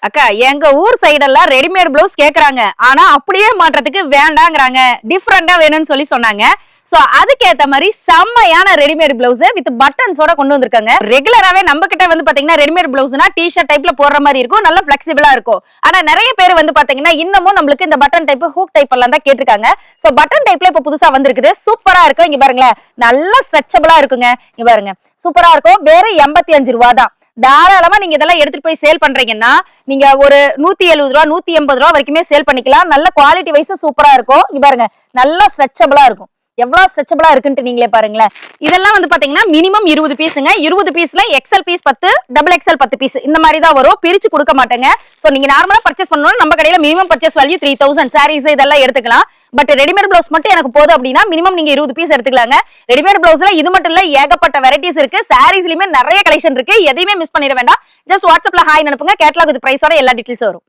அக்கா எங்க ஊர் சைடெல்லாம் ரெடிமேட் பிளவுஸ் கேக்குறாங்க. ஆனா அப்படியே மாற்றத்துக்கு வேண்டாங்கறாங்க. டிஃபரெண்டா வேணும்னு சொன்னாங்க. சோ அதுக்கேத்த மாதிரி செம்மையான ரெடிமேட் பிளவுஸ் வித் பட்டன்ஸோட கொண்டு வந்திருக்காங்க. ரெகுலராவே நம்ம கிட்ட வந்து பாத்தீங்கன்னா ரெடிமேட் பிளவுஸ்னா டி-ஷர்ட் டைப்ல போடுற மாதிரி இருக்கும், நல்ல பிளெக்சிபிளா இருக்கும். ஆனா நிறைய பேர் வந்து பாத்தீங்கன்னா இன்னமும் நம்மளுக்கு இந்த பட்டன் டைப் ஹூக் டைப் எல்லாம் தான் கேட்டிருக்காங்க. சோ பட்டன் டைப்ல இப்ப புதுசா வந்திருக்குது, சூப்பரா இருக்கும். இங்க பாருங்களேன், நல்ல ஸ்ட்ரெச்சபிளா இருக்குங்க. இங்க பாருங்க, சூப்பரா இருக்கும். வேற 85 ரூபா தான். தாராளமா நீங்க இதெல்லாம் எடுத்துட்டு போய் சேல் பண்றீங்கன்னா நீங்க ஒரு 170 ரூபா 180 ரூபா வரைக்குமே சேல் பண்ணிக்கலாம். நல்ல குவாலிட்டி வைஸ் சூப்பரா இருக்கும். இங்க பாருங்க, நல்லா ஸ்ட்ரெச்சபிளா இருக்கும். எவ்வளவு ஸ்ட்ரெச்சபிளா இருக்குன்னு நீங்களே பாருங்களேன். இதெல்லாம் வந்து பாத்தீங்கன்னா மினிமம் 20 பீஸுங்க. 20 பீஸ்ல XL piece 10, double XL 10 piece இந்த மாதிரி தான் வரும். பிரிச்சு கொடுக்க மாட்டேங்க. சோ நீங்க நார்மலா பர்ச்சேஸ் பண்ணனும், நம்ம கடையில மினிமம் பர்ச்சேஸ் வேல்யூ 3000. சாரீஸ் இதெல்லாம் எடுத்துக்கலாம். பட் ரெடிமேட் பிளவுஸ் மட்டும் எனக்கு போதும் அப்படின்னா மினிமம் நீங்க 20 பீஸ் எடுத்துக்கலாங்க. ரெடிமேட் பிளவுஸ்ல இது மட்டும் இல்ல, ஏகப்பட்ட வெரைட்டிஸ் இருக்கு. சாரீஸ்லயுமே நிறைய கலெக்ஷன் இருக்கு. எதையுமே மிஸ் பண்ணிட வேண்டாம். ஜஸ்ட் வாட்ஸ்அப்ல ஹாய் அனுப்புங்க. கேட்டலாக் வித் பிரைஸோட எல்லா டீடைல்ஸ் வரும்.